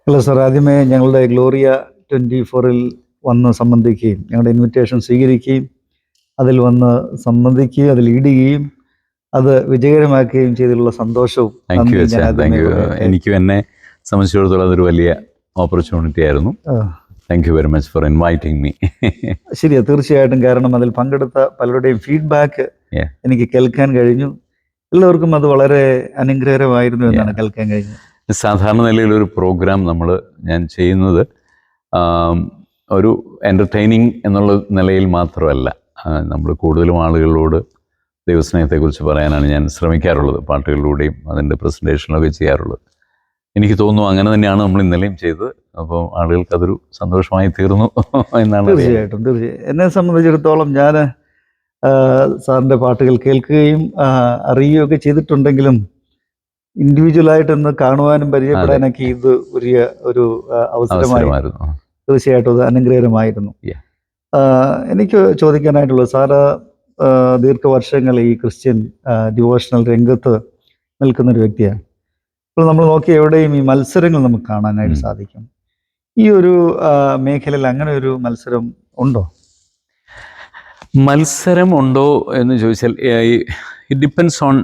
Hello sir, ആദ്യമേ ഞങ്ങളുടെ Gloria 24-ൽ വന്ന് സംബന്ധിക്കുകയും ഞങ്ങളുടെ ഇൻവിറ്റേഷൻ സ്വീകരിക്കുകയും അതിൽ വന്ന് സംബന്ധിക്കുകയും അത് ലീഡ് ചെയ്യുകയും അത് വിജയകരമാക്കുകയും ചെയ്തിട്ടുള്ള സന്തോഷവും താങ്ക് യു അച്ഛാ. Thank you. എനിക്കും എന്നെ സംബന്ധിച്ചിടത്തോളം അതൊരു വലിയ ഓപ്പർച്യൂണിറ്റി ആയിരുന്നു. Thank you very much for inviting me. ശരിയാ, തീർച്ചയായിട്ടും. കാരണം അതിൽ പങ്കെടുത്ത പലരുടെയും ഫീഡ്ബാക്ക് എനിക്ക് കേൾക്കാൻ കഴിഞ്ഞു. എല്ലാവർക്കും അത് വളരെ അനുഗ്രഹകരമായിരുന്നു എന്നാണ് കേൾക്കാൻ കഴിഞ്ഞത്. സാധാരണ നിലയിലൊരു പ്രോഗ്രാം ഞാൻ ചെയ്യുന്നത് ഒരു എൻ്റർടൈനിങ് എന്നുള്ള നിലയിൽ മാത്രമല്ല, നമ്മൾ കൂടുതലും ആളുകളോട് ദൈവസ്നേഹത്തെക്കുറിച്ച് പറയാനാണ് ഞാൻ ശ്രമിക്കാറുള്ളത്. പാട്ടുകളിലൂടെയും അതിൻ്റെ പ്രസൻറ്റേഷനിലൊക്കെ ചെയ്യാറുള്ളത്. എനിക്ക് തോന്നുന്നു അങ്ങനെ തന്നെയാണ് നമ്മൾ ഇന്നലെയും ചെയ്തത്. അപ്പോൾ ആളുകൾക്ക് അതൊരു സന്തോഷമായി തീർന്നു എന്നാണ്. തീർച്ചയായിട്ടും. എന്നെ സംബന്ധിച്ചിടത്തോളം ഞാൻ സാറിൻ്റെ പാട്ടുകൾ കേൾക്കുകയും അറിയുകയൊക്കെ ചെയ്തിട്ടുണ്ടെങ്കിലും ഇൻഡിവിജ്വലായിട്ടൊന്ന് കാണുവാനും പരിചയപ്പെടാനൊക്കെ ഇത് ഒരു അവസരമായിരുന്നു. തീർച്ചയായിട്ടും അത് അനുഗ്രഹകരമായിരുന്നു. എനിക്ക് ചോദിക്കാനായിട്ടുള്ളത്, സാറ് ദീർഘവർഷങ്ങൾ ഈ ക്രിസ്ത്യൻ ഡിവോഷണൽ രംഗത്ത് നിൽക്കുന്നൊരു വ്യക്തിയാണ്. ഇപ്പോൾ നമ്മൾ നോക്കിയ എവിടെയും ഈ മത്സരങ്ങൾ നമുക്ക് കാണാനായിട്ട് സാധിക്കും. ഈ ഒരു മേഖലയിൽ അങ്ങനെ ഒരു മത്സരം ഉണ്ടോ? മത്സരം ഉണ്ടോ എന്ന് ചോദിച്ചാൽ ഇറ്റ് ഡിപ്പെൻസ് ഓൺ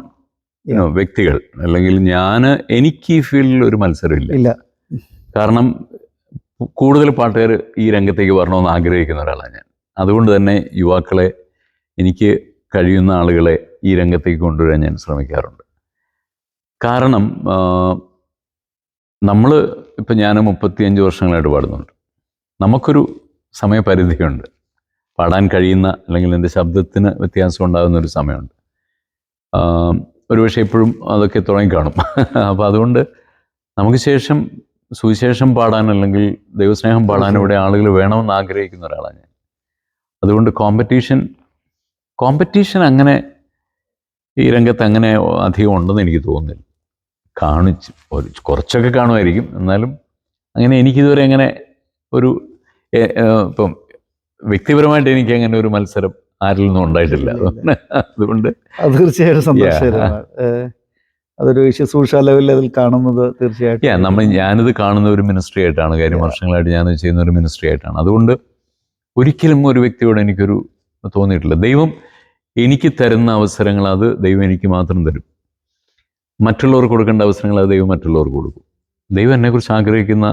വ്യക്തികൾ. അല്ലെങ്കിൽ എനിക്ക് ഈ ഫീൽഡിൽ ഒരു മത്സരമില്ല. കാരണം കൂടുതൽ പാട്ടുകാർ ഈ രംഗത്തേക്ക് വരണമെന്ന് ആഗ്രഹിക്കുന്ന ഒരാളാണ് ഞാൻ. അതുകൊണ്ട് തന്നെ യുവാക്കളെ, എനിക്ക് കഴിയുന്ന ആളുകളെ ഈ രംഗത്തേക്ക് കൊണ്ടുവരാൻ ഞാൻ ശ്രമിക്കാറുണ്ട്. കാരണം ഞാൻ 35 വർഷങ്ങളായിട്ട് പാടുന്നുണ്ട്. നമുക്കൊരു സമയപരിധിയുണ്ട്. പാടാൻ കഴിയുന്ന, അല്ലെങ്കിൽ എൻ്റെ ശബ്ദത്തിന് വ്യത്യാസം ഉണ്ടാകുന്നൊരു സമയമുണ്ട്. ഒരുപക്ഷെ ഇപ്പോഴും അതൊക്കെ തുടങ്ങിക്കാണും. അപ്പോൾ അതുകൊണ്ട് നമുക്ക് ശേഷം സുവിശേഷം പാടാൻ, അല്ലെങ്കിൽ ദൈവസ്നേഹം പാടാൻ ഇവിടെ ആളുകൾ വേണമെന്ന് ആഗ്രഹിക്കുന്ന ഒരാളാണ് ഞാൻ. അതുകൊണ്ട് കോമ്പറ്റീഷൻ അങ്ങനെ ഈ രംഗത്ത് അങ്ങനെ അധികം ഉണ്ടെന്ന് എനിക്ക് തോന്നുന്നില്ല. കുറച്ചൊക്കെ കാണുമായിരിക്കും. എന്നാലും അങ്ങനെ എനിക്കിതുവരെ അങ്ങനെ ഇപ്പം വ്യക്തിപരമായിട്ട് എനിക്ക് അങ്ങനെ ഒരു മത്സരം ആരിൽ നിന്നും ഉണ്ടായിട്ടില്ല. അതുകൊണ്ട് തീർച്ചയായിട്ടും സന്തോഷകരമാണ്. അതൊരു ശുശ്രൂഷ ലെവലിൽ അതിൽ കാണുന്നത് തീർച്ചയായിട്ടും ഞാനിത് കാണുന്ന ഒരു മിനിസ്ട്രി ആയിട്ടാണ്. കാര്യം വർഷങ്ങളായിട്ട് ഞാനത് ചെയ്യുന്ന ഒരു മിനിസ്ട്രി ആയിട്ടാണ്. അതുകൊണ്ട് ഒരിക്കലും ഒരു വ്യക്തിയോട് എനിക്കൊരു തോന്നിയിട്ടില്ല. ദൈവം എനിക്ക് തരുന്ന അവസരങ്ങൾ അത് ദൈവം എനിക്ക് മാത്രം തരും. മറ്റുള്ളവർക്ക് കൊടുക്കേണ്ട അവസരങ്ങൾ അത് ദൈവം മറ്റുള്ളവർക്ക് കൊടുക്കും. ദൈവം എന്നെക്കുറിച്ച് ആഗ്രഹിക്കുന്ന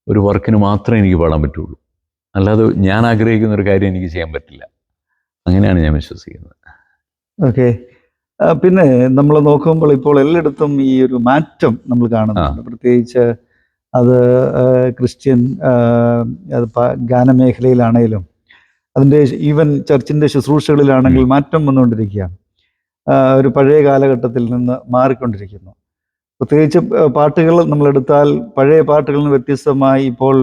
ഒരു വർക്കിന് മാത്രമേ എനിക്ക് പാടാൻ പറ്റുള്ളൂ. അല്ലാതെ ഞാൻ ആഗ്രഹിക്കുന്ന ഒരു കാര്യം എനിക്ക് ചെയ്യാൻ പറ്റില്ല. അങ്ങനെയാണ് ഞാൻ വിശ്വസിക്കുന്നത്. ഓക്കെ. പിന്നെ നമ്മൾ നോക്കുമ്പോൾ ഇപ്പോൾ എല്ലായിടത്തും ഈ ഒരു മാറ്റം നമ്മൾ കാണുന്നുണ്ട്. പ്രത്യേകിച്ച് അത് ക്രിസ്ത്യൻ ഗാനമേഖലയിലാണെങ്കിലും അതിൻ്റെ ഈവൻ ചർച്ചിൻ്റെ ശുശ്രൂഷകളിലാണെങ്കിൽ മാറ്റം വന്നുകൊണ്ടിരിക്കുകയാണ്. ഒരു പഴയ കാലഘട്ടത്തിൽ നിന്ന് മാറിക്കൊണ്ടിരിക്കുന്നു. പ്രത്യേകിച്ച് പാട്ടുകൾ നമ്മളെടുത്താൽ പഴയ പാട്ടുകളിൽ നിന്ന് വ്യത്യസ്തമായി ഇപ്പോൾ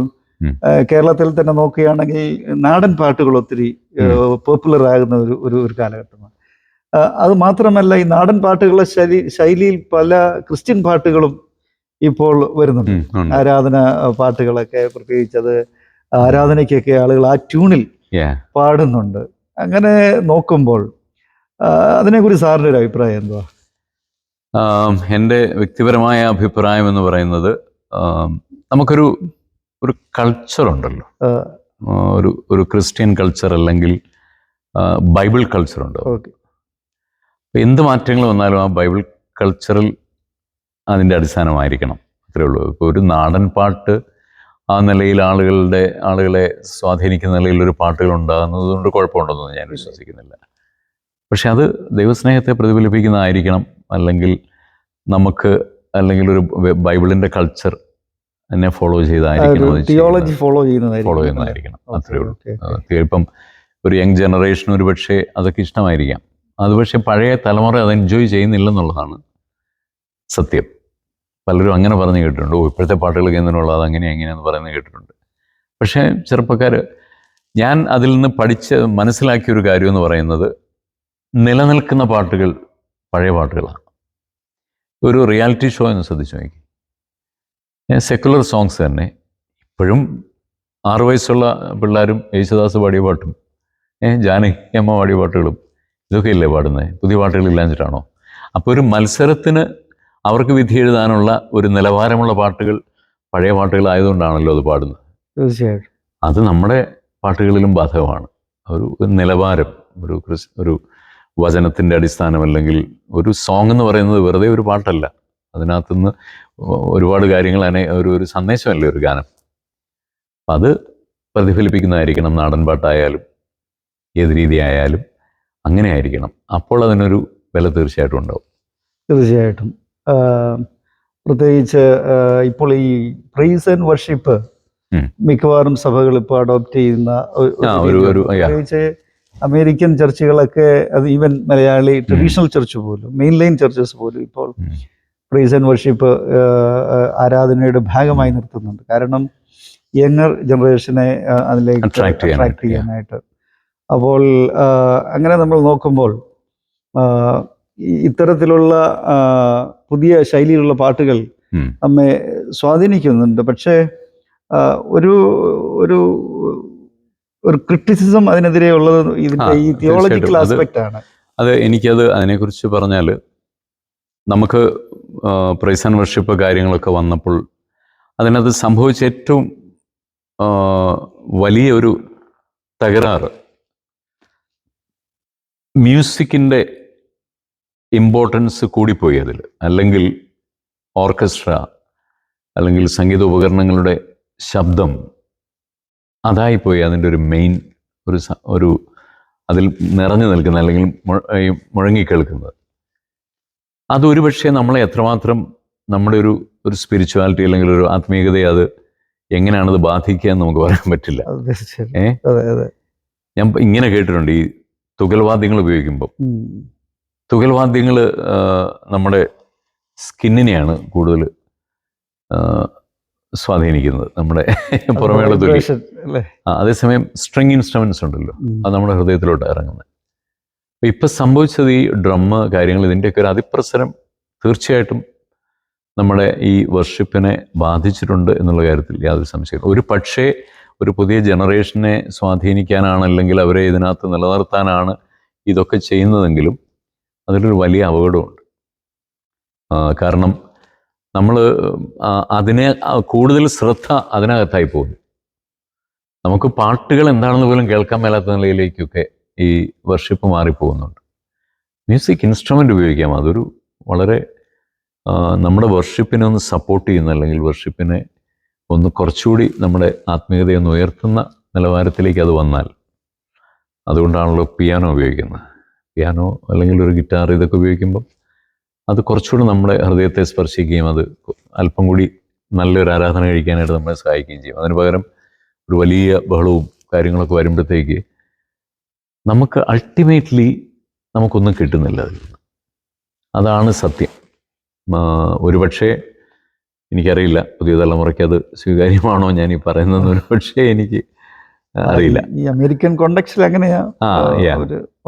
കേരളത്തിൽ തന്നെ നോക്കുകയാണെങ്കിൽ നാടൻ പാട്ടുകൾ ഒത്തിരി പോപ്പുലർ ആകുന്ന ഒരു കാലഘട്ടമാണ്. അത് മാത്രമല്ല, ഈ നാടൻ പാട്ടുകളുടെ ശൈലിയിൽ പല ക്രിസ്ത്യൻ പാട്ടുകളും ഇപ്പോൾ വരുന്നുണ്ട്. ആരാധന പാട്ടുകളൊക്കെ, പ്രത്യേകിച്ച് അത് ആരാധനയ്ക്കൊക്കെ ആളുകൾ ആ ട്യൂണിൽ പാടുന്നുണ്ട്. അങ്ങനെ നോക്കുമ്പോൾ അതിനെക്കുറിച്ച് സാറിൻ്റെ ഒരു അഭിപ്രായം എന്തുവാ? എൻ്റെ വ്യക്തിപരമായ അഭിപ്രായം എന്ന് പറയുന്നത്, നമുക്കൊരു കൾച്ചറുണ്ടല്ലോ, ഒരു ക്രിസ്ത്യൻ കൾച്ചർ അല്ലെങ്കിൽ ബൈബിൾ കൾച്ചറുണ്ട്. എന്ത് മാറ്റങ്ങൾ വന്നാലും ആ ബൈബിൾ കൾച്ചറിൽ അതിൻ്റെ അടിസ്ഥാനമായിരിക്കണം. അത്രേ ഉള്ളൂ. ഇപ്പോൾ ഒരു നാടൻ പാട്ട് ആ നിലയിൽ ആളുകളെ സ്വാധീനിക്കുന്ന നിലയിലൊരു പാട്ടുകൾ ഉണ്ടാകുന്നത് കൊണ്ട് കുഴപ്പമുണ്ടെന്ന് ഞാൻ വിശ്വസിക്കുന്നില്ല. പക്ഷെ അത് ദൈവസ്നേഹത്തെ പ്രതിഫലിപ്പിക്കുന്നതായിരിക്കണം. അല്ലെങ്കിൽ ഒരു ബൈബിളിൻ്റെ കൾച്ചർ എന്നെ ഫോളോ ചെയ്യുന്നതായിരിക്കണം. അത്രേ ഉള്ളൂ. ഇപ്പം ഒരു യങ് ജനറേഷൻ ഒരു പക്ഷേ അതൊക്കെ ഇഷ്ടമായിരിക്കാം. അത് പക്ഷേ പഴയ തലമുറ അത് എൻജോയ് ചെയ്യുന്നില്ലെന്നുള്ളതാണ് സത്യം. പലരും അങ്ങനെ പറഞ്ഞു കേട്ടിട്ടുണ്ട്. ഇപ്പോഴത്തെ പാട്ടുകൾ കേന്ദ്രമുള്ള അത് എങ്ങനെയാണെന്ന് പറയുന്നത് കേട്ടിട്ടുണ്ട്. പക്ഷേ ചെറുപ്പക്കാർ, ഞാൻ അതിൽ നിന്ന് മനസ്സിലാക്കിയൊരു കാര്യം എന്ന് പറയുന്നത്, നിലനിൽക്കുന്ന പാട്ടുകൾ പഴയ പാട്ടുകളാണ്. ഒരു റിയാലിറ്റി ഷോ എന്ന് ശ്രദ്ധിച്ചു നോക്കി, സെക്കുലർ സോങ്സ് തന്നെ ഇപ്പോഴും 6 വയസ്സുള്ള പിള്ളേരും യേശുദാസ് പാടിയ പാട്ടും ജാനകി അമ്മ പാടിയ പാട്ടുകളും ഇതൊക്കെ ഇല്ലേ പാടുന്നത്? പുതിയ പാട്ടുകൾ ഇല്ലാഞ്ഞിട്ടാണോ? അപ്പോൾ ഒരു മത്സരത്തിന് അവർക്ക് വിധി എഴുതാനുള്ള ഒരു നിലവാരമുള്ള പാട്ടുകൾ പഴയ പാട്ടുകളായതുകൊണ്ടാണല്ലോ അത് പാടുന്നത്. തീർച്ചയായിട്ടും. അത് നമ്മുടെ പാട്ടുകളിലും ബാധകമാണ്. ഒരു നിലവാരം, ഒരു വചനത്തിൻ്റെ അടിസ്ഥാനം, അല്ലെങ്കിൽ ഒരു സോങ് എന്ന് പറയുന്നത് വെറുതെ ഒരു പാട്ടല്ല. അതിനകത്തുനിന്ന് ഒരുപാട് കാര്യങ്ങൾ ഒരു സന്ദേശമല്ലേ ഒരു ഗാനം. അപ്പം അത് പ്രതിഫലിപ്പിക്കുന്നതായിരിക്കണം. നാടൻ പാട്ടായാലും ഏത് രീതിയായാലും അങ്ങനെ ആയിരിക്കണം. അപ്പോൾ അതിനൊരു വില തീർച്ചയായിട്ടും ഉണ്ടാവും. തീർച്ചയായിട്ടും. പ്രത്യേകിച്ച് ഇപ്പോൾ ഈ പ്രൈസ് ആൻഡ് വർഷിപ്പ് മിക്കവാറും സഭകൾ ഇപ്പോൾ അഡോപ്റ്റ് ചെയ്യുന്ന പ്രത്യേകിച്ച് അമേരിക്കൻ ചർച്ചുകളൊക്കെ, അത് ഈവൻ മലയാളി ട്രഡീഷണൽ ചർച്ച് പോലും, മെയിൻ ലൈൻ ചർച്ചസ് പോലും ഇപ്പോൾ പ്രൈസ് ആൻഡ് വർഷിപ്പ് ആരാധനയുടെ ഭാഗമായി നിർത്തുന്നുണ്ട്. കാരണം യങ്ങർ ജനറേഷനെ അതിലേക്ക് അട്രാക്ട് ചെയ്യാനായിട്ട്. അപ്പോൾ അങ്ങനെ നമ്മൾ നോക്കുമ്പോൾ ഇത്തരത്തിലുള്ള പുതിയ ശൈലിയിലുള്ള പാട്ടുകൾ നമ്മെ സ്വാധീനിക്കുന്നുണ്ട്. പക്ഷേ ഒരു ഒരു ഒരു ക്രിറ്റിസിസം അതിനെതിരെ ഉള്ളത് ഇതിന്റെ ഈ തിയോളജിക്കൽ ആസ്പെക്റ്റ് ആണ്. എനിക്കത് അതിനെക്കുറിച്ച് പറഞ്ഞാൽ, നമുക്ക് പ്രൈസ് ആൻഡ് വർഷിപ്പ് കാര്യങ്ങളൊക്കെ വന്നപ്പോൾ അതിനകത്ത് സംഭവിച്ച ഏറ്റവും വലിയൊരു തകരാറ് മ്യൂസിക്കിൻ്റെ ഇമ്പോർട്ടൻസ് കൂടിപ്പോയി അതിൽ. അല്ലെങ്കിൽ ഓർക്കസ്ട്ര, അല്ലെങ്കിൽ സംഗീത ഉപകരണങ്ങളുടെ ശബ്ദം അതായിപ്പോയി അതിൻ്റെ ഒരു മെയിൻ ഒരു അതിൽ നിറഞ്ഞു നിൽക്കുന്നത്, അല്ലെങ്കിൽ മുഴങ്ങിക്കേൾക്കുന്നത്. അതൊരു പക്ഷേ നമ്മളെ എത്രമാത്രം നമ്മുടെ ഒരു സ്പിരിച്വാലിറ്റി അല്ലെങ്കിൽ ഒരു ആത്മീയതയെ അത് എങ്ങനെയാണത് ബാധിക്കുക എന്ന് നമുക്ക് പറയാൻ പറ്റില്ല. ഞാൻ ഇങ്ങനെ കേട്ടിട്ടുണ്ട്, ഈ തുകൽവാദ്യങ്ങൾ ഉപയോഗിക്കുമ്പോൾ തുകൽവാദ്യങ്ങൾ നമ്മുടെ സ്കിന്നിനെയാണ് കൂടുതൽ സ്വാധീനിക്കുന്നത്, നമ്മുടെ പുറമേയുള്ള തൊലി. അതേസമയം സ്ട്രിങ് ഇൻസ്ട്രുമെന്റ്സ് ഉണ്ടല്ലോ, അത് നമ്മുടെ ഹൃദയത്തിലോട്ട് ഇറങ്ങുന്നത്. അപ്പം ഇപ്പം സംഭവിച്ചത് ഈ ഡ്രമ്മ് കാര്യങ്ങൾ, ഇതിൻ്റെയൊക്കെ ഒരു അതിപ്രസരം തീർച്ചയായിട്ടും നമ്മുടെ ഈ വർഷിപ്പിനെ ബാധിച്ചിട്ടുണ്ട് എന്നുള്ള കാര്യത്തിൽ യാതൊരു സംശയമില്ല. ഒരു പക്ഷേ ഒരു പുതിയ ജനറേഷനെ സ്വാധീനിക്കാനാണ്, അല്ലെങ്കിൽ അവരെ ഇതിനകത്ത് നിലനിർത്താനാണ് ഇതൊക്കെ ചെയ്യുന്നതെങ്കിലും അതിലൊരു വലിയ അപകടമുണ്ട്. കാരണം നമ്മൾ അതിനെ കൂടുതൽ ശ്രദ്ധ അതിനകത്തായി പോകുന്നു. നമുക്ക് പാട്ടുകൾ എന്താണെന്ന് പോലും കേൾക്കാൻ മേലാത്ത നിലയിലേക്കൊക്കെ ഈ വർഷിപ്പ് മാറിപ്പോകുന്നുണ്ട്. മ്യൂസിക് ഇൻസ്ട്രുമെൻ്റ് ഉപയോഗിക്കാം, അതൊരു വളരെ നമ്മുടെ വർഷിപ്പിനെ ഒന്ന് സപ്പോർട്ട് ചെയ്യുന്ന, അല്ലെങ്കിൽ വർഷിപ്പിനെ ഒന്ന് കുറച്ചുകൂടി നമ്മുടെ ആത്മീയതയെ ഒന്ന് ഉയർത്തുന്ന നിലവാരത്തിലേക്ക് അത് വന്നാൽ. അതുകൊണ്ടാണല്ലോ പിയാനോ ഉപയോഗിക്കുന്നത്. പിയാനോ അല്ലെങ്കിൽ ഒരു ഗിറ്റാർ, ഇതൊക്കെ ഉപയോഗിക്കുമ്പോൾ അത് കുറച്ചുകൂടി നമ്മുടെ ഹൃദയത്തെ സ്പർശിക്കുകയും അത് അല്പം കൂടി നല്ലൊരു ആരാധന കഴിക്കാനായിട്ട് നമ്മളെ സഹായിക്കുകയും ചെയ്യും. അതിന് പകരം ഒരു വലിയ ബഹളവും കാര്യങ്ങളൊക്കെ വരുമ്പോഴത്തേക്ക് നമുക്ക് അൾട്ടിമേറ്റ്ലി നമുക്കൊന്നും കിട്ടുന്നില്ല അതിൽ. അതാണ് സത്യം. ഒരുപക്ഷെ എനിക്കറിയില്ല പുതിയ തലമുറയ്ക്ക് അത് സ്വീകാര്യമാണോ ഞാൻ ഈ പറയുന്നതെന്ന്, ഒരു പക്ഷേ എനിക്ക് അറിയില്ല. ഈ അമേരിക്കൻ കോണ്ടെക്സ്റ്റിൽ അങ്ങനെയാ,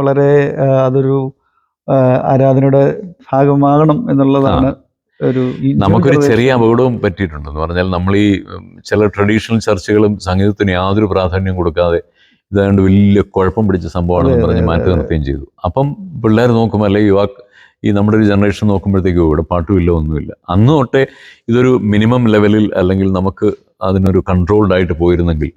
വളരെ അതൊരു ആരാധനയുടെ ഭാഗമാകണം എന്നുള്ളതാണ്. നമുക്കൊരു ചെറിയ അപകടവും പറ്റിയിട്ടുണ്ടെന്ന് പറഞ്ഞാൽ, നമ്മൾ ഈ ചില ട്രഡീഷണൽ ചർച്ചുകളും സംഗീതത്തിന് യാതൊരു പ്രാധാന്യം കൊടുക്കാതെ ഇതാണ്ട് വലിയ കുഴപ്പം പിടിച്ച സംഭവമാണെന്ന് പറഞ്ഞ് മാറ്റി നിർത്തുകയും ചെയ്തു. അപ്പം പിള്ളേർ നോക്കുമ്പോൾ, അല്ലെങ്കിൽ ഈ നമ്മുടെ ഒരു ജനറേഷൻ നോക്കുമ്പോഴത്തേക്കും ഇവിടെ പാട്ടുമില്ല, ഒന്നുമില്ല. അന്ന് തൊട്ടേ ഇതൊരു മിനിമം ലെവലിൽ, അല്ലെങ്കിൽ നമുക്ക് അതിനൊരു കൺട്രോൾഡ് ആയിട്ട് പോയിരുന്നെങ്കിൽ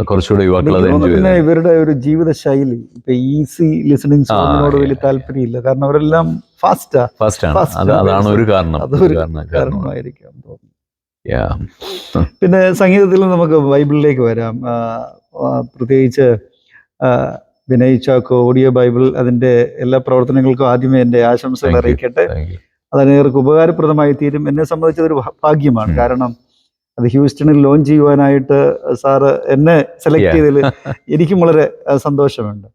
കുറച്ചുകൂടെ യുവാക്കൾ അത് എൻജോയ് ചെയ്യും. ഇവരുടെ ഒരു ജീവിത ശൈലി ഇപ്പൊ ഈസി ലിസണിങ് സോങ്ങിനോട് വലിയ താല്പര്യമില്ല. കാരണം അവരെല്ലാം ഫാസ്റ്റാണ്. അതാണ് ഒരു കാരണം. കാരണമായിരിക്കാം തോന്നുന്നു. പിന്നെ സംഗീതത്തിൽ നമുക്ക് ബൈബിളിലേക്ക് വരാം. പ്രത്യേകിച്ച് വിനയ് ചാക്കോ ഓഡിയോ ബൈബിൾ, അതിന്റെ എല്ലാ പ്രവർത്തനങ്ങൾക്കും ആദ്യമേ എൻ്റെ ആശംസകൾ അറിയിക്കട്ടെ. അതനേർക്ക് ഉപകാരപ്രദമായി തീരും. എന്നെ സംബന്ധിച്ചതൊരു ഭാഗ്യമാണ്. കാരണം അത് ഹ്യൂസ്റ്റണിൽ ലോഞ്ച് ചെയ്യുവാനായിട്ട് സാറ് എന്നെ സെലക്ട് ചെയ്തതിൽ എനിക്കും വളരെ സന്തോഷമുണ്ട്.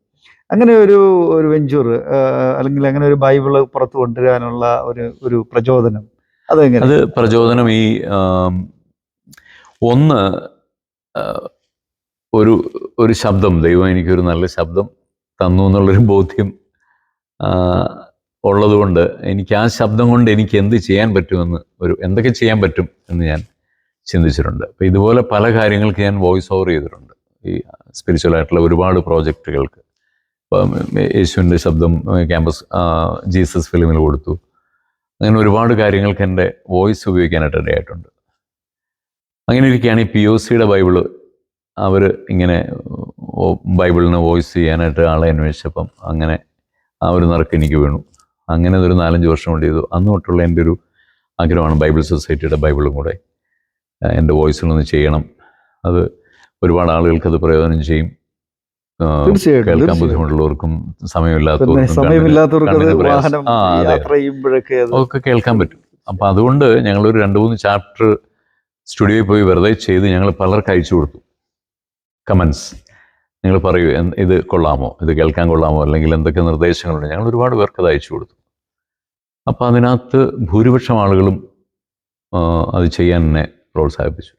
അങ്ങനെ ഒരു വെഞ്ചൂർ, അല്ലെങ്കിൽ അങ്ങനെ ഒരു ബൈബിള് പുറത്തു കൊണ്ടുവരാനുള്ള ഒരു പ്രചോദനം, അതെങ്ങനെ? അത് പ്രചോദനം ഈ ഒന്ന് ഒരു ശബ്ദം, ദൈവം എനിക്കൊരു നല്ല ശബ്ദം തന്നു എന്നുള്ളൊരു ബോധ്യം ഉള്ളതുകൊണ്ട് എനിക്ക് ആ ശബ്ദം കൊണ്ട് എനിക്ക് എന്ത് ചെയ്യാൻ പറ്റുമെന്ന്, എന്തൊക്കെ ചെയ്യാൻ പറ്റും എന്ന് ഞാൻ ചിന്തിച്ചിട്ടുണ്ട്. അപ്പോൾ ഇതുപോലെ പല കാര്യങ്ങൾക്ക് ഞാൻ വോയിസ് ഓവർ ചെയ്തിട്ടുണ്ട്, ഈ സ്പിരിച്വൽ ആയിട്ടുള്ള ഒരുപാട് പ്രോജക്റ്റുകൾക്ക്. ഇപ്പം യേശുവിൻ്റെ ശബ്ദം ക്യാമ്പസ് ജീസസ് ഫിലിമിൽ കൊടുത്തു. അങ്ങനെ ഒരുപാട് കാര്യങ്ങൾക്ക് എൻ്റെ വോയിസ് ഉപയോഗിക്കാനായിട്ട് ഇടയായിട്ടുണ്ട്. അങ്ങനെ ഇരിക്കുകയാണ് ഈ POCയുടെ ബൈബിള് അവർ ഇങ്ങനെ ബൈബിളിന് വോയിസ് ചെയ്യാനായിട്ട് ആളെ അന്വേഷിച്ചപ്പം അങ്ങനെ ആ ഒരു നറുക്ക് എനിക്ക് വീണു. അങ്ങനെ അതൊരു 4-5 വർഷം കൊണ്ട് ചെയ്തു. അന്ന് തൊട്ടുള്ള എൻ്റെ ഒരു ആഗ്രഹമാണ് ബൈബിൾ സൊസൈറ്റിയുടെ ബൈബിളും കൂടെ എൻ്റെ വോയിസിലൊന്ന് ചെയ്യണം. അത് ഒരുപാട് ആളുകൾക്ക് അത് പ്രയോജനം ചെയ്യും. കേൾക്കാൻ ബുദ്ധിമുട്ടുള്ളവർക്കും സമയമില്ലാത്തവർക്കും ഒക്കെ കേൾക്കാൻ പറ്റും. അപ്പം അതുകൊണ്ട് ഞങ്ങളൊരു 2-3 ചാപ്റ്റർ സ്റ്റുഡിയോയിൽ പോയി വെറുതെ ചെയ്ത് ഞങ്ങൾ പലർക്ക് അയച്ചു കൊടുത്തു. കമൻസ് നിങ്ങൾ പറയൂ, ഇത് കൊള്ളാമോ, ഇത് കേൾക്കാൻ കൊള്ളാമോ, അല്ലെങ്കിൽ എന്തൊക്കെ നിർദ്ദേശങ്ങളുണ്ട്. ഞങ്ങൾ ഒരുപാട് പേർക്ക് അത് അയച്ചു കൊടുത്തു. അപ്പം അതിനകത്ത് ഭൂരിപക്ഷം ആളുകളും അത് ചെയ്യാൻ എന്നെ പ്രോത്സാഹിപ്പിച്ചു.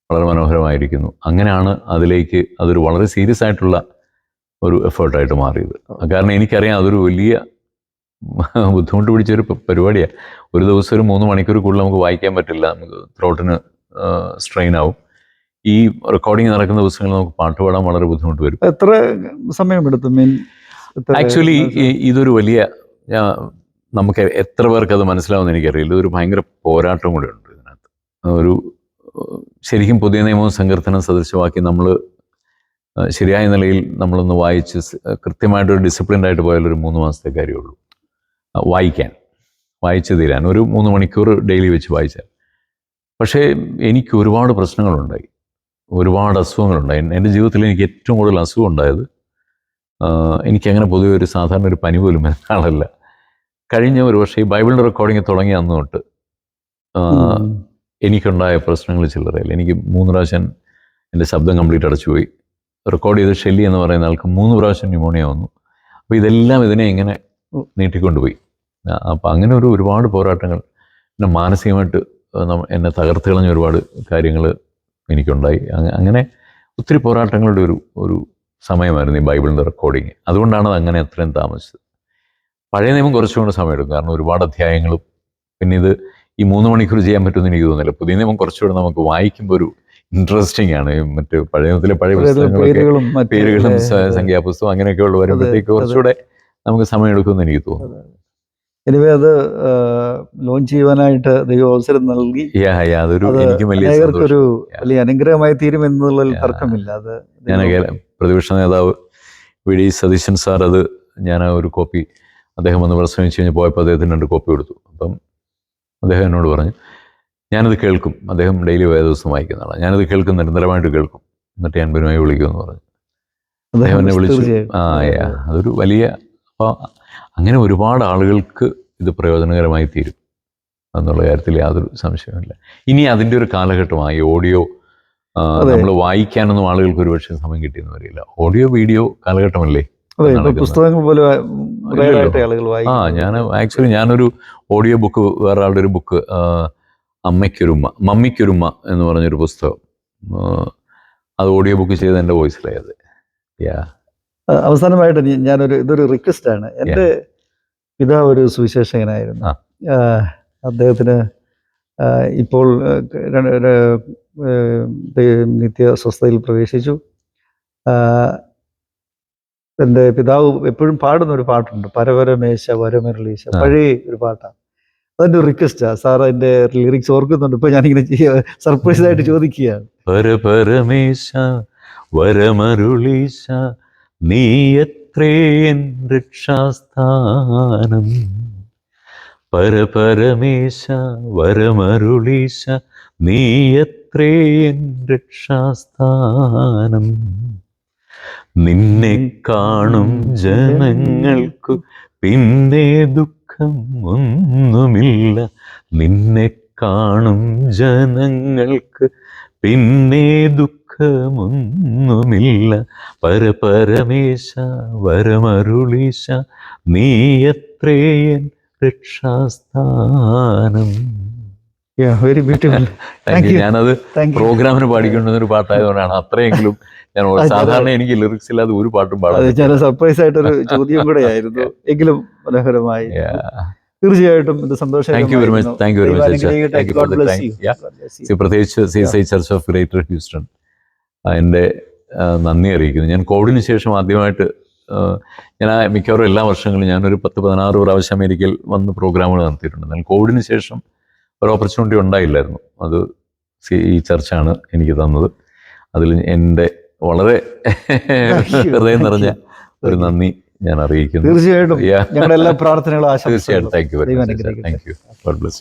വളരെ മനോഹരമായിരിക്കുന്നു. അങ്ങനെയാണ് അതിലേക്ക് അതൊരു വളരെ സീരിയസ് ആയിട്ടുള്ള ഒരു എഫേർട്ടായിട്ട് മാറിയത്. കാരണം എനിക്കറിയാം അതൊരു വലിയ ബുദ്ധിമുട്ട് പിടിച്ചൊരു പരിപാടിയാണ്. ഒരു ദിവസം ഒരു 3 മണിക്കൂർ കൂടുതൽ നമുക്ക് വായിക്കാൻ പറ്റില്ല. നമുക്ക് ത്രോട്ടിന് സ്ട്രെയിൻ ആവും. ഈ റെക്കോർഡിങ് നടക്കുന്ന ദിവസങ്ങളിൽ നമുക്ക് പാട്ട് പാടാൻ വളരെ ബുദ്ധിമുട്ട് വരും. എത്ര സമയമെടുത്തു? ആക്ച്വലി ഇതൊരു വലിയ, നമുക്ക് എത്ര പേർക്ക് അത് മനസ്സിലാവുമെന്ന് എനിക്കറിയില്ല. ഇതൊരു ഭയങ്കര പോരാട്ടം കൂടെ ഉണ്ട് ഇതിനകത്ത്. ഒരു ശരിക്കും പുതിയ നിയമവും സങ്കീർത്തനം സദൃശമാക്കി നമ്മൾ ശരിയായ നിലയിൽ നമ്മളൊന്ന് വായിച്ച് കൃത്യമായിട്ടൊരു ഡിസിപ്ലിൻഡായിട്ട് പോയാലൊരു 3 മാസത്തെ കാര്യമുള്ളൂ വായിച്ചു തീരാൻ. ഒരു 3 മണിക്കൂർ ഡെയിലി വെച്ച് വായിച്ചാൽ. പക്ഷേ എനിക്ക് ഒരുപാട് പ്രശ്നങ്ങളുണ്ടായി, ഒരുപാട് അസുഖങ്ങളുണ്ടായി. എൻ്റെ ജീവിതത്തിൽ എനിക്ക് ഏറ്റവും കൂടുതൽ അസുഖം ഉണ്ടായത്, എനിക്കങ്ങനെ പൊതുവെ ഒരു സാധാരണ ഒരു പനി പോലും വരുന്ന ആളല്ല. കഴിഞ്ഞ ഒരു വർഷം ഈ ബൈബിളിൻ്റെ റെക്കോർഡിങ് തുടങ്ങിയ അന്ന് തൊട്ട് എനിക്കുണ്ടായ പ്രശ്നങ്ങൾ ചില്ലറയില്ല. എനിക്ക് 3 പ്രാവശ്യം എൻ്റെ ശബ്ദം കംപ്ലീറ്റ് അടച്ചുപോയി. റെക്കോർഡ് ചെയ്ത് ഷെല്ലി എന്ന് പറയുന്ന ആൾക്ക് 3 പ്രാവശ്യം ന്യൂമോണിയ വന്നു. അപ്പോൾ ഇതെല്ലാം ഇതിനെ ഇങ്ങനെ നീട്ടിക്കൊണ്ടുപോയി. അപ്പോൾ അങ്ങനെ ഒരുപാട് പോരാട്ടങ്ങൾ, പിന്നെ മാനസികമായിട്ട് എന്നെ തകർത്ത് കളഞ്ഞ ഒരുപാട് കാര്യങ്ങൾ എനിക്കുണ്ടായി. അങ്ങനെ ഒത്തിരി പോരാട്ടങ്ങളുടെ ഒരു സമയമായിരുന്നു ഈ ബൈബിളിൻ്റെ റെക്കോർഡിങ്. അതുകൊണ്ടാണ് അത് അങ്ങനെ അത്രയും താമസിച്ചത്. പഴയ നിയമം കുറച്ചുകൊണ്ട് സമയമെടുക്കും, കാരണം ഒരുപാട് അധ്യായങ്ങളും. പിന്നെ ഇത് ഈ 3 മണിക്കൂർ ചെയ്യാൻ പറ്റുമെന്ന് എനിക്ക് തോന്നുന്നില്ല. പുതിയ നിയമം കുറച്ചുകൂടെ നമുക്ക് വായിക്കുമ്പോൾ ഒരു ഇൻട്രസ്റ്റിംഗ് ആണ്. മറ്റ് പഴയ നിയമത്തിലെ പഴയ പുസ്തകങ്ങളൊക്കെ പേരുകളും സംഖ്യാപുസ്തകം അങ്ങനെയൊക്കെ ഉള്ള വരുമ്പോഴത്തേക്ക് കുറച്ചുകൂടെ നമുക്ക് സമയമെടുക്കുമെന്ന് എനിക്ക് തോന്നുന്നു. എനിവേ അത് ലോഞ്ച് ചെയ്യുവാനായിട്ട് ദൈവം അവസരം നൽകി. അതൊരു എനിക്കും വലിയൊരു വലിയ അനുഗ്രഹമായി തീരുമെന്നുള്ളതിൽ തർക്കമില്ല. അത് ഞാൻ പ്രതിപക്ഷ നേതാവ് VD സതീശൻ സാർ, അത് ഞാൻ ഒരു കോപ്പി അദ്ദേഹം വന്ന് പ്രസംഗിച്ച് കഴിഞ്ഞ് പോയപ്പോൾ അദ്ദേഹത്തിന് 2 കോപ്പി കൊടുത്തു. അപ്പം അദ്ദേഹം എന്നോട് പറഞ്ഞു, ഞാനത് കേൾക്കും. അദ്ദേഹം ഡെയിലി ദിവസം വായിക്കുന്ന ആളാണ്. ഞാനത് കേൾക്കും, നിരന്തരമായിട്ട് കേൾക്കും, എന്നിട്ട് ഞാൻ ബിനുവായി വിളിക്കുമെന്ന് പറഞ്ഞു. അദ്ദേഹം എന്നെ വിളിച്ചു. അതൊരു വലിയ, അപ്പോൾ അങ്ങനെ ഒരുപാട് ആളുകൾക്ക് ഇത് പ്രയോജനകരമായി തീരും എന്നുള്ള കാര്യത്തിൽ യാതൊരു സംശയമില്ല. ഇനി അതിൻ്റെ ഒരു കാലഘട്ടമായി. ഓഡിയോ നമ്മൾ വായിക്കാനൊന്നും ആളുകൾക്ക് ഒരുപക്ഷെ സമയം കിട്ടിയെന്ന് വരില്ല. ഓഡിയോ വീഡിയോ കാലഘട്ടമല്ലേ. പുസ്തകങ്ങൾ പോലെ ഞാനൊരു ഓഡിയോ ബുക്ക്, വേറെ ആളുടെ ഒരു ബുക്ക്, മമ്മിക്കൊരുമ്മ എന്ന് പറഞ്ഞൊരു പുസ്തകം, അത് ഓഡിയോ ബുക്ക് ചെയ്ത് എൻ്റെ വോയിസിലായത്. അവസാനമായിട്ട് ഇതൊരു റിക്വസ്റ്റാണ്. എൻ്റെ പിതാവ് ഒരു സുവിശേഷകനായിരുന്നു. അദ്ദേഹത്തിന് ഇപ്പോൾ നിത്യ സ്വസ്ഥതയിൽ പ്രവേശിച്ചു. എൻ്റെ പിതാവ് എപ്പോഴും പാടുന്നൊരു പാട്ടുണ്ട്, പരപരമേശ വരമരുളീശ, പഴയ ഒരു പാട്ടാണ്. അതിൻ്റെ ഒരു റിക്വസ്റ്റാണ്. സാർ അതിൻ്റെ ലിറിക്സ് ഓർക്കുന്നുണ്ട്? ഇപ്പോൾ ഞാനിങ്ങനെ സർപ്രൈസായിട്ട് ചോദിക്കുകയാണ്. പരപരമേശ വരമരുളീശ നീ എത്രേ എൻ രക്ഷാസ്ഥാനം, പരപരമേശ വരമരുളീശ നീ എത്രേ എൻ രക്ഷാസ്ഥാനം, നിന്നെ കാണും ജനങ്ങൾക്കു പിന്നെ ദുഃഖം ഒന്നുമില്ല, നിന്നെ കാണും ജനങ്ങൾക്ക് പിന്നെ ദുഃഖമൊന്നുമില്ല, പരപരമേശ വരമരുളീശ നീ എത്രേയൻ രക്ഷാസ്ഥാനം. Very beautiful. ഞാനത് പ്രോഗ്രാമിന് പാടിക്കൊണ്ടിരുന്നൊരു പാട്ടായതുകൊണ്ടാണ് അത്രയെങ്കിലും ഞാൻ സാധാരണ എനിക്ക് ലിറിക്സ് ഇല്ലാതെ ഒരു പാട്ടും പാടാം. സർപ്രൈസ് ആയിട്ടൊരു ചോദ്യം കൂടെ ആയിരുന്നു, എങ്കിലും മനോഹരമായി. തീർച്ചയായിട്ടും ഇത് സന്തോഷം. പ്രത്യേകിച്ച് CSI church of greater Houston എൻ്റെ നന്ദി അറിയിക്കുന്നു. ഞാൻ കോവിഡിന് ശേഷം ആദ്യമായിട്ട്, ഞാൻ മിക്കവാറും എല്ലാ വർഷങ്ങളും ഞാനൊരു 10-16 പ്രാവശ്യം അമേരിക്കയിൽ വന്ന് പ്രോഗ്രാമുകൾ നടത്തിയിട്ടുണ്ട്. എന്നാൽ കോവിഡിന് ശേഷം ഒരു ഓപ്പർച്യൂണിറ്റി ഉണ്ടായില്ലായിരുന്നു. അത് ഈ ചർച്ചാണ് എനിക്ക് തന്നത്. അതിൽ എൻ്റെ വളരെ ഹൃദയം നിറഞ്ഞ ഒരു നന്ദി ഞാൻ അറിയിക്കുന്നു. തീർച്ചയായിട്ടും ഞങ്ങളുടെ എല്ലാ പ്രാർത്ഥനകളും ആശംസിക്കുന്നു. തീർച്ചയായിട്ടും. Thank you very much. Thank you. God bless.